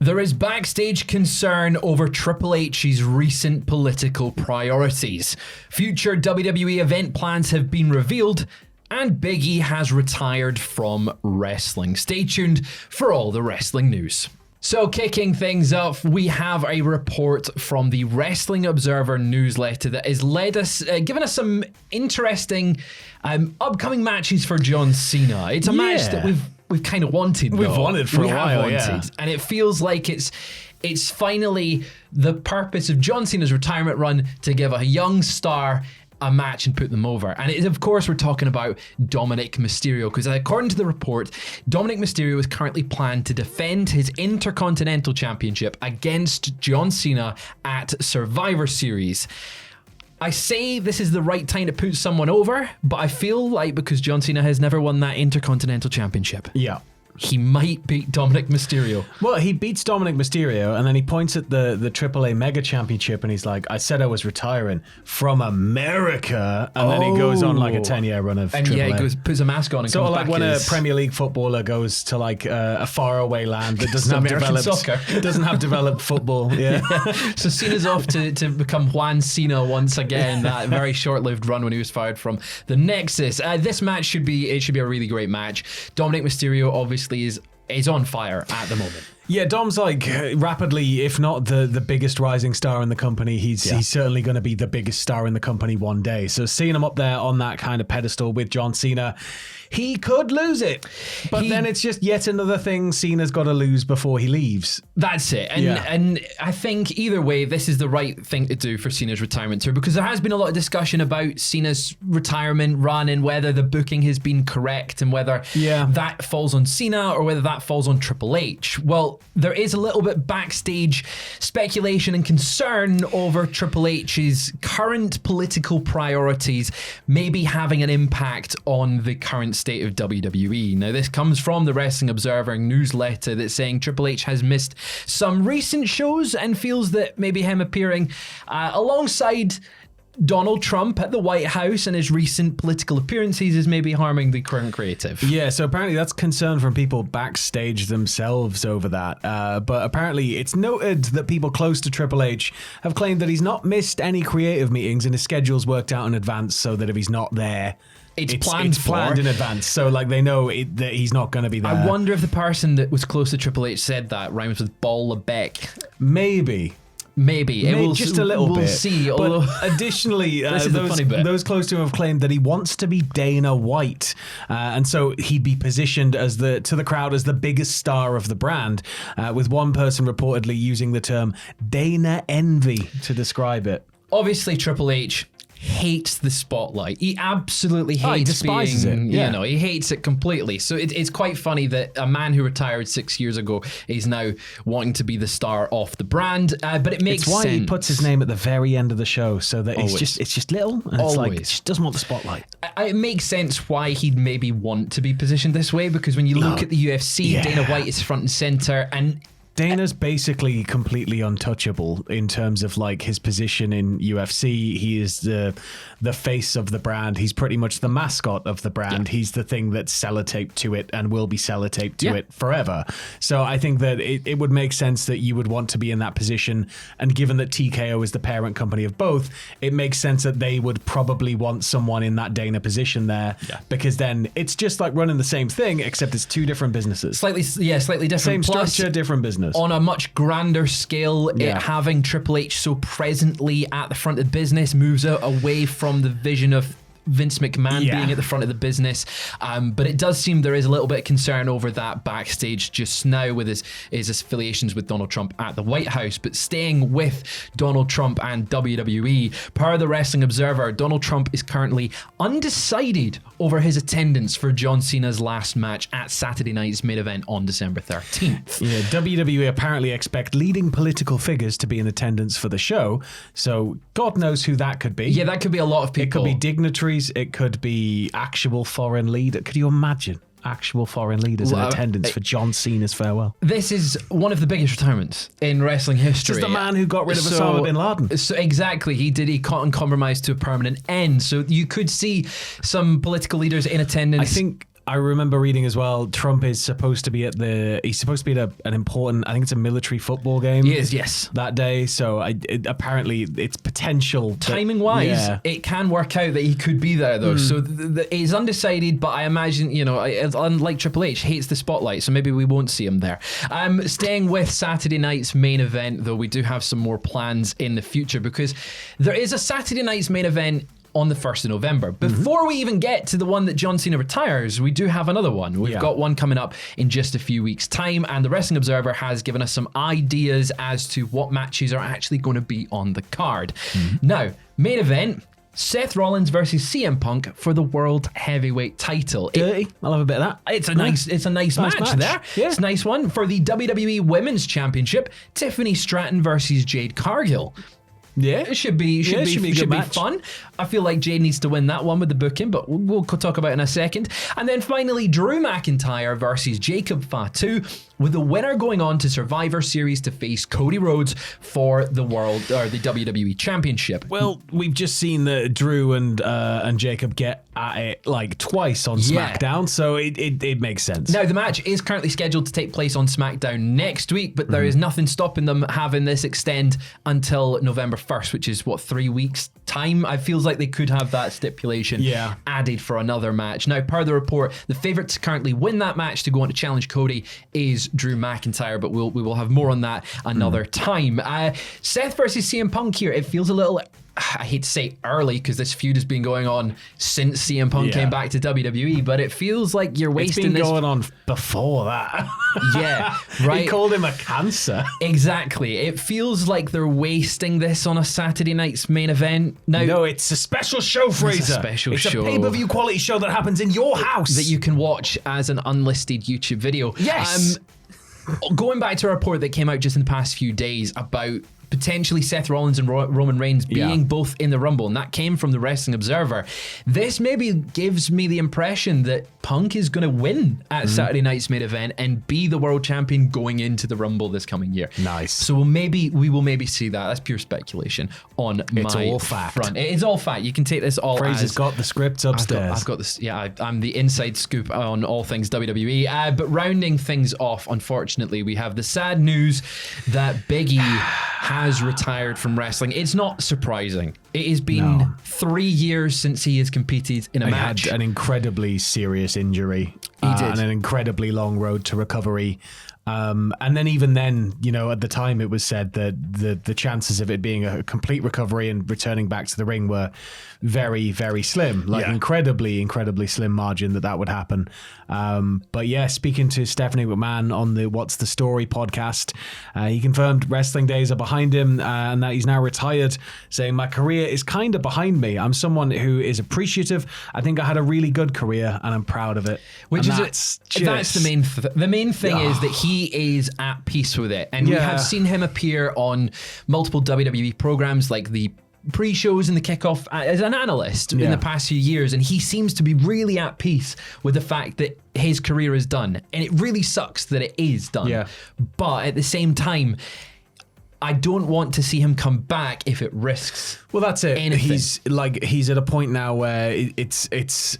There is backstage concern over Triple H's recent political priorities. Future WWE event plans have been revealed, and Big E has retired from wrestling. Stay tuned for all the wrestling news. So kicking things off, we have a report from the Wrestling Observer newsletter that has given us some interesting upcoming matches for John Cena. It's a match that we've kind of wanted. We've wanted for a while, and it feels like it's finally the purpose of John Cena's retirement run to give a young star a match and put them over. And it is, of course, we're talking about Dominic Mysterio, because according to the report, Dominic Mysterio is currently planned to defend his Intercontinental Championship against John Cena at Survivor Series. I say this is the right time to put someone over, but I feel like because John Cena has never won that Intercontinental Championship, he might beat Dominic Mysterio. Well, he beats Dominic Mysterio, and then he points at the AAA Mega Championship, and he's like, I said I was retiring from America, and then he goes on like a 10-year run of AAA. He goes, puts a mask on and sort comes of like back when a Premier League footballer goes to like a faraway land that doesn't have developed football. Yeah. So Cena's off to become Juan Cena once again. That very short-lived run when he was fired from the Nexus. This match should be a really great match. Dominic Mysterio obviously is on fire at the moment. Yeah, Dom's like rapidly, if not the biggest rising star in the company, he's certainly going to be the biggest star in the company one day. So seeing him up there on that kind of pedestal with John Cena, he could lose it. But then it's just yet another thing Cena's got to lose before he leaves. That's it. And I think either way, this is the right thing to do for Cena's retirement tour, because there has been a lot of discussion about Cena's retirement run and whether the booking has been correct and whether that falls on Cena or whether that falls on Triple H. Well, there is a little bit backstage speculation and concern over Triple H's current political priorities maybe having an impact on the current state of WWE. Now, this comes from the Wrestling Observer newsletter that's saying Triple H has missed some recent shows and feels that maybe him appearing alongside Donald Trump at the White House and his recent political appearances is maybe harming the current creative. Yeah, so apparently that's concern from people backstage themselves over that. But apparently it's noted that people close to Triple H have claimed that he's not missed any creative meetings and his schedule's worked out in advance so that if he's not there, it's planned in advance. So like they know that he's not going to be there. I wonder if the person that was close to Triple H said that rhymes with Ball Beck. Maybe. It will just a little bit. We'll see. But additionally, those close to him have claimed that he wants to be Dana White, and so he'd be positioned to the crowd as the biggest star of the brand. With one person reportedly using the term Dana Envy to describe it. Obviously, Triple H hates the spotlight. He absolutely hates despises it. Yeah. He hates it completely. So it's quite funny that a man who retired 6 years ago is now wanting to be the star of the brand. But it makes sense. It's why he puts his name at the very end of the show, so that it's just little, and it's like, just doesn't want the spotlight. It makes sense why he'd maybe want to be positioned this way, because when you look at the UFC, Dana White is front and center, and Dana's basically completely untouchable in terms of like his position in UFC. He is the face of the brand. He's pretty much the mascot of the brand. He's the thing that's sellotaped to it and will be sellotaped to it forever. So I think that it would make sense that you would want to be in that position. And given that TKO is the parent company of both, it makes sense that they would probably want someone in that Dana position there, because then it's just like running the same thing, except it's two different businesses. Slightly different. Same structure, different business. On a much grander scale, having Triple H so presently at the front of the business moves away from the vision of Vince McMahon being at the front of the business. But it does seem there is a little bit of concern over that backstage just now with his affiliations with Donald Trump at the White House. But staying with Donald Trump and WWE, per the Wrestling Observer, Donald Trump is currently undecided over his attendance for John Cena's last match at Saturday night's main event on December 13th. Yeah, WWE apparently expect leading political figures to be in attendance for the show. So God knows who that could be. Yeah, that could be a lot of people. It could be dignitaries. It could be actual foreign leader. Could you imagine actual foreign leaders in attendance for John Cena's farewell? This is one of the biggest retirements in wrestling history. Just the man who got rid of Osama bin Laden. So exactly, he compromised to a permanent end. So you could see some political leaders in attendance. I remember reading as well, Trump is supposed to be at an important, I think it's a military football game. He is, yes. That day. So apparently it's potential. Timing wise, it can work out that he could be there though. So he's undecided, but I imagine, unlike Triple H, hates the spotlight. So maybe we won't see him there. Staying with Saturday night's main event though, we do have some more plans in the future because there is a Saturday night's main event on the 1st of November. Before we even get to the one that John Cena retires, we do have another one. We've got one coming up in just a few weeks' time, and the Wrestling Observer has given us some ideas as to what matches are actually going to be on the card. Now, main event, Seth Rollins versus CM Punk for the World Heavyweight title. Dirty. I'll have a bit of that. It's a nice match there. Yeah. It's a nice one. For the WWE Women's Championship, Tiffany Stratton versus Jade Cargill. Yeah, it should be fun. I feel like Jade needs to win that one with the booking, but we'll talk about it in a second. And then finally, Drew McIntyre versus Jacob Fatu, with the winner going on to Survivor Series to face Cody Rhodes for the the WWE Championship. Well, we've just seen that Drew and Jacob get at it like twice on SmackDown, so it makes sense. Now, the match is currently scheduled to take place on SmackDown next week, but there is nothing stopping them having this extend until November 1st, which is 3 weeks time. It feels like they could have that stipulation added for another match. Now, per the report, the favourite to currently win that match to go on to challenge Cody is Drew McIntyre, but we will have more on that another time. Seth versus CM Punk here, it feels a little, I hate to say early because this feud has been going on since CM Punk came back to WWE, but it feels like you're wasting this. It's been going on before that. Yeah, right. He called him a cancer. Exactly. It feels like they're wasting this on a Saturday night's main event. Now, no, it's a special show, Fraser. It's a special show. It's a pay-per-view quality show that happens in your house. That you can watch as an unlisted YouTube video. Yes. Going back to a report that came out just in the past few days about potentially Seth Rollins and Roman Reigns being both in the Rumble, and that came from the Wrestling Observer. This maybe gives me the impression that Punk is going to win at Saturday night's main event and be the world champion going into the Rumble this coming year. Nice. So we will maybe see that. That's pure speculation on it's my all fact. front. It is all fact. You can take this all Fraser's got the scripts upstairs. I've got this. Yeah, I'm the inside scoop on all things WWE. But rounding things off, unfortunately, we have the sad news that Big E has retired from wrestling. It's not surprising. It has been 3 years since he has competed in a match. He had an incredibly serious injury. He did. And an incredibly long road to recovery. And then even then, at the time it was said that the chances of it being a complete recovery and returning back to the ring were very, very slim. Incredibly, incredibly slim margin that would happen. But yeah, speaking to Stephanie McMahon on the What's the Story podcast, he confirmed wrestling days are behind him and that he's now retired, saying, "My career is kind of behind me. I'm someone who is appreciative. I think I had a really good career and I'm proud of it." That's the main the main thing is that he is at peace with it, and we have seen him appear on multiple WWE programs like the pre-shows and the kickoff as an analyst in the past few years, and he seems to be really at peace with the fact that his career is done, and it really sucks that it is done. But at the same time, I don't want to see him come back if it risks. Well, that's it. Anything. He's at a point now where it's if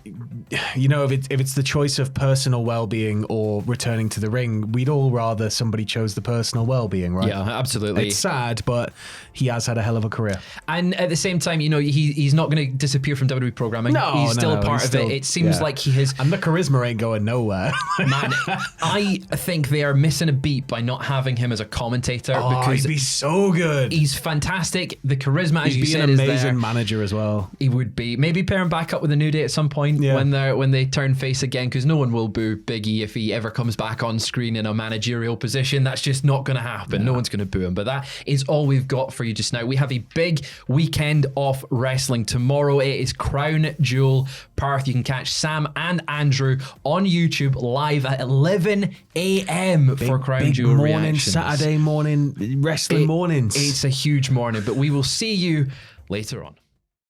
it's the choice of personal well-being or returning to the ring, we'd all rather somebody chose the personal well-being, right? Yeah, absolutely. It's sad, but he has had a hell of a career. And at the same time, he's not going to disappear from WWE programming. He's still a part of it. It seems like he has. And the charisma ain't going nowhere. Man, I think they are missing a beat by not having him as a commentator. Because he'd be so good. He's fantastic. The charisma, as you said, an amazing manager as well. He would be. Maybe pair him back up with a New Day at some point when they turn face again, because no one will boo Big E if he ever comes back on screen in a managerial position. That's just not going to happen. No one's going to boo him. But that is all we've got for you just now. We have a big weekend of wrestling tomorrow. It is Crown Jewel Perth. You can catch Sam and Andrew on YouTube live at 11 a.m. for Crown Jewel reactions. Saturday morning wrestling mornings. It's a huge morning, but we will see you later on.